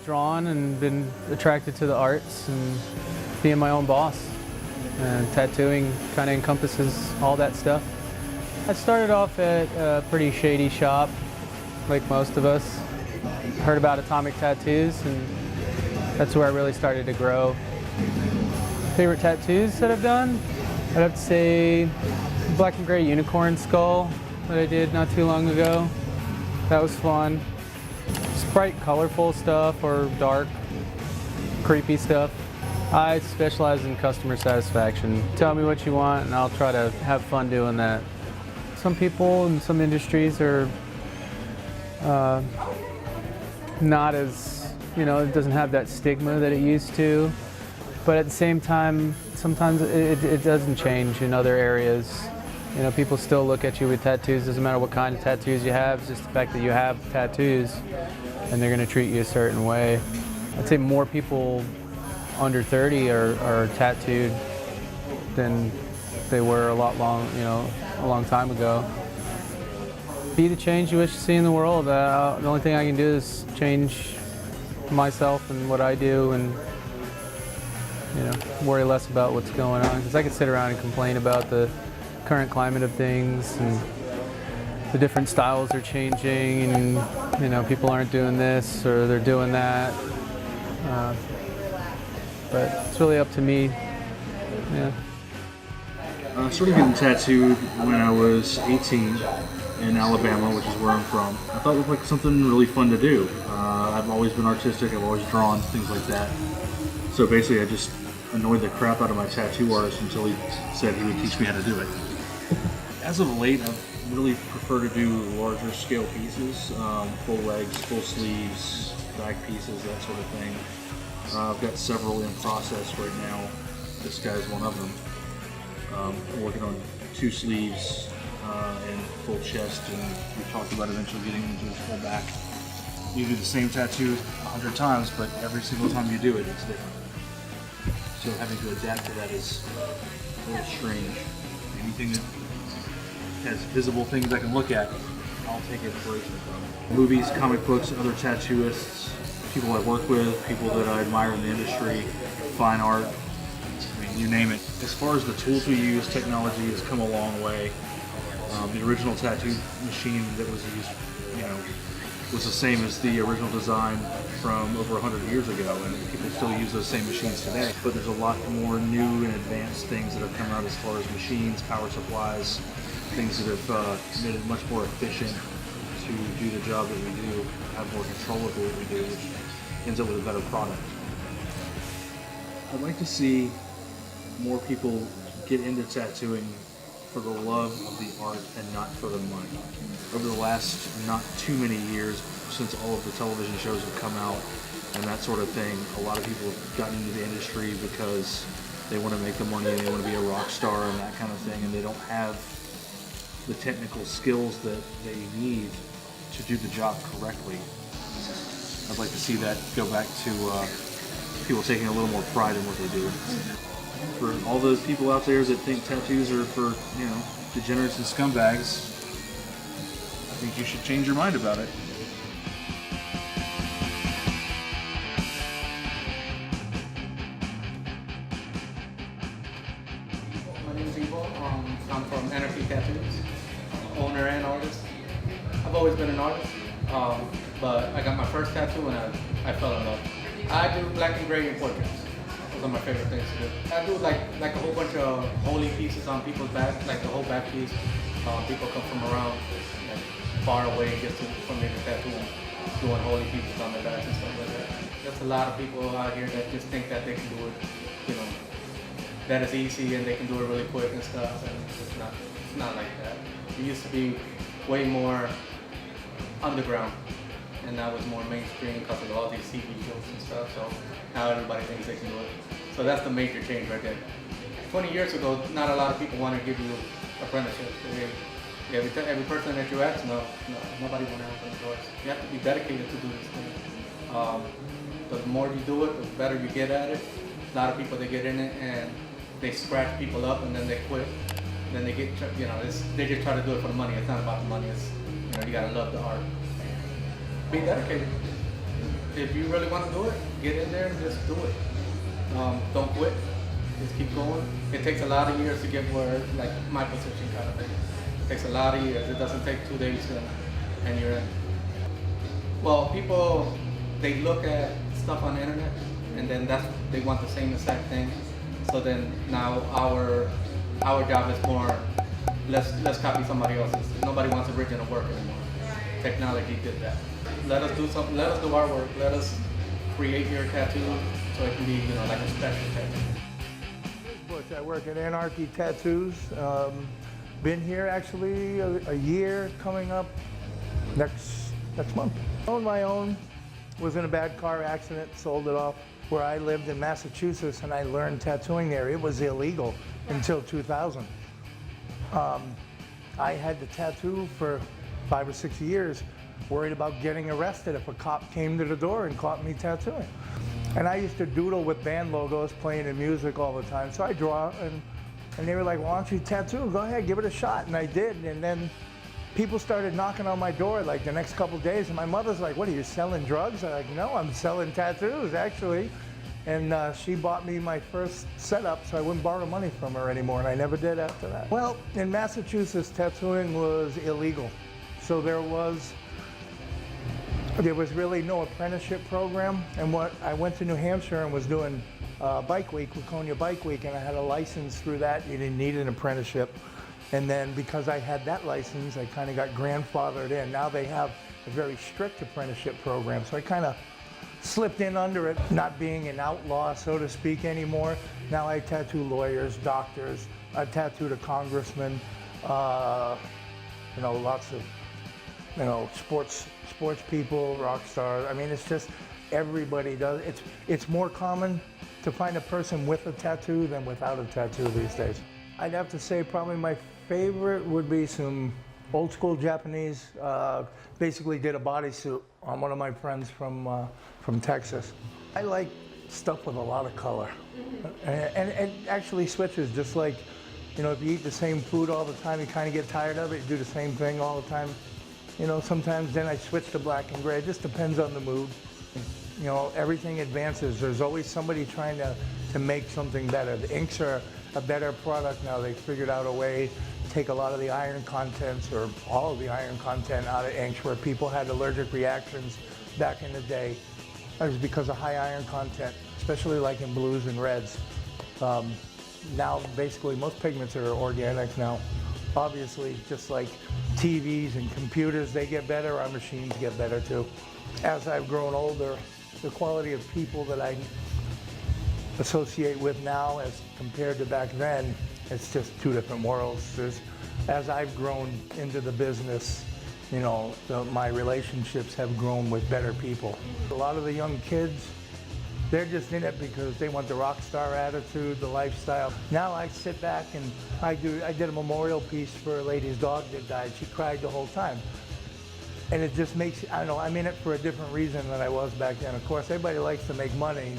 drawn and been attracted to the arts and being my own boss. And tattooing kind of encompasses all that stuff. I started off at a pretty shady shop, like most of us. Heard about Atomic Tattoos, and that's where I really started to grow. Favorite tattoos that I've done? I'd have to say black and gray unicorn skull that I did not too long ago. That was fun. Just bright, colorful stuff or dark, creepy stuff. I specialize in customer satisfaction. Tell me what you want and I'll try to have fun doing that. Some people in some industries are not as, it doesn't have that stigma that it used to. But at the same time, sometimes it doesn't change in other areas. People still look at you with tattoos. Doesn't matter what kind of tattoos you have. It's just the fact that you have tattoos, and they're going to treat you a certain way. I'd say more people under 30 are tattooed than they were a long time ago. Be the change you wish to see in the world. The only thing I can do is change myself and what I do, and worry less about what's going on, because I could sit around and complain about the current climate of things and the different styles are changing, and people aren't doing this or they're doing that. But it's really up to me. Yeah. I started getting tattooed when I was 18 in Alabama, which is where I'm from. I thought it looked like something really fun to do. I've always been artistic. I've always drawn, things like that. So basically, I just annoyed the crap out of my tattoo artist until he said he would teach me how to do it. As of late, I really prefer to do larger scale pieces, full legs, full sleeves, back pieces, that sort of thing. I've got several in process right now. This guy's one of them. I'm working on 2 sleeves and full chest, and we talked about eventually getting into his full back. You do the same tattoo 100 times, but every single time you do it, it's different. So having to adapt to that is a little strange. Anything that has visible things I can look at, I'll take inspiration from. Movies, comic books, other tattooists, people I work with, people that I admire in the industry, fine art, you name it. As far as the tools we use, technology has come a long way. The original tattoo machine that was used, was the same as the original design from over 100 years ago, and people still use those same machines today. But there's a lot more new and advanced things that have come out as far as machines, power supplies, things that have made it much more efficient to do the job that we do, have more control over what we do, which ends up with a better product. I'd like to see more people get into tattooing for the love of the art and not for the money. Over the last not too many years, since all of the television shows have come out and that sort of thing, a lot of people have gotten into the industry because they want to make the money and they want to be a rock star and that kind of thing, and they don't have the technical skills that they need to do the job correctly. I'd like to see that go back to people taking a little more pride in what they do. For all those people out there that think tattoos are for, degenerates and scumbags, I think you should change your mind about it. My name is Ivo. I'm from Anarchy Tattoos, owner and artist. I've always been an artist, but I got my first tattoo and I fell in love. I do black and gray portraits. Those are my favorite things to do. I do like a whole bunch of holy pieces on people's back, like the whole back piece. People come from around, far away just for me to tattoo them, doing holy pieces on their backs and stuff like that. There's a lot of people out here that just think that they can do it, that it's easy and they can do it really quick and stuff, and it's not like that. It used to be way more underground, and now it's more mainstream because of all these TV shows and stuff, so now everybody thinks they can do it. So that's the major change right there. 20 years ago, not a lot of people want to give you apprenticeships. Every person that you ask, no, nobody want to open the doors. You have to be dedicated to do this thing. The more you do it, the better you get at it. A lot of people, they get in it and they scratch people up and then they quit. And then they get, they just try to do it for the money. It's not about the money. It's, you gotta love the art. Be dedicated. if you really want to do it, get in there and just do it. Don't quit. Just keep going. It takes a lot of years to get where, like my position kind of thing. It takes a lot of years. It doesn't take 2 days and you're in. Well, people, they look at stuff on the internet and then they want the same exact thing. So then now our job is more, let's copy somebody else's. Nobody wants original work anymore. Technology did that. Let us do something, let us do our work, let us create your tattoo so it can be, like a special tattoo. Butch, I work at Anarchy Tattoos. Been here actually a year coming up next month. Owned my own, was in a bad car accident, sold it off. Where I lived in Massachusetts and I learned tattooing there. It was illegal until 2000. I had to tattoo for 5 or 6 years, worried about getting arrested if a cop came to the door and caught me tattooing. And I used to doodle with band logos, playing in music all the time. So I draw, and they were like, why don't you tattoo? Go ahead, give it a shot. And I did, and then people started knocking on my door like the next couple of days, and my mother's like, what, are you selling drugs? I'm like, no, I'm selling tattoos, actually. And she bought me my first setup so I wouldn't borrow money from her anymore, and I never did after that. Well, in Massachusetts, tattooing was illegal. So there was really no apprenticeship program. And I went to New Hampshire and was doing Bike Week, Laconia Bike Week, and I had a license through that. You didn't need an apprenticeship. And then because I had that license, I kind of got grandfathered in. Now they have a very strict apprenticeship program, so I kind of slipped in under it, not being an outlaw, so to speak, anymore. Now I tattoo lawyers, doctors, I tattooed a congressman, lots of, sports people, rock stars. I mean, it's just, everybody does. It's more common to find a person with a tattoo than without a tattoo these days. I'd have to say probably my favorite would be some old school Japanese, basically did a bodysuit on one of my friends from Texas. I like stuff with a lot of color. And it actually switches, just like, if you eat the same food all the time, you kind of get tired of it, you do the same thing all the time. Sometimes then I switch to black and gray, it just depends on the mood. Everything advances. There's always somebody trying to make something better. The inks are a better product now. They've figured out a way to take a lot of the iron contents, or all of the iron content, out of inks, where people had allergic reactions back in the day. That was because of high iron content, especially like in blues and reds. Now, basically, most pigments are organics now. Obviously, just like TVs and computers, they get better, our machines get better too. As I've grown older, the quality of people that I associate with now as compared to back then, it's just two different worlds. As I've grown into the business, my relationships have grown with better people. A lot of the young kids, they're just in it because they want the rock star attitude, the lifestyle. Now I sit back and I did a memorial piece for a lady's dog that died. She cried the whole time. And it just makes, I don't know, I'm in it for a different reason than I was back then. Of course, everybody likes to make money,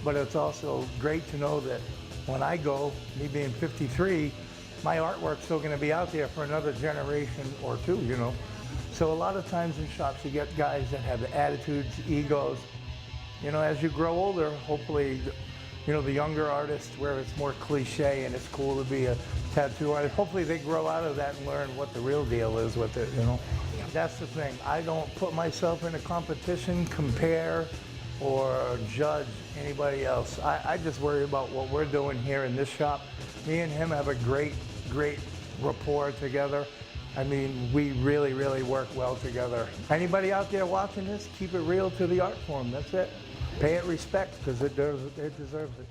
but it's also great to know that when I go, me being 53, my artwork's still gonna be out there for another generation or two, So a lot of times in shops, you get guys that have attitudes, egos. As you grow older, hopefully, the younger artists, where it's more cliche and it's cool to be a tattoo artist, hopefully they grow out of that and learn what the real deal is with it, That's the thing. I don't put myself in a competition, compare, or judge anybody else. I just worry about what we're doing here in this shop. Me and him have a great rapport together. I mean, we really, really work well together. Anybody out there watching this, keep it real to the art form. That's it. Pay it respect, because it deserves it.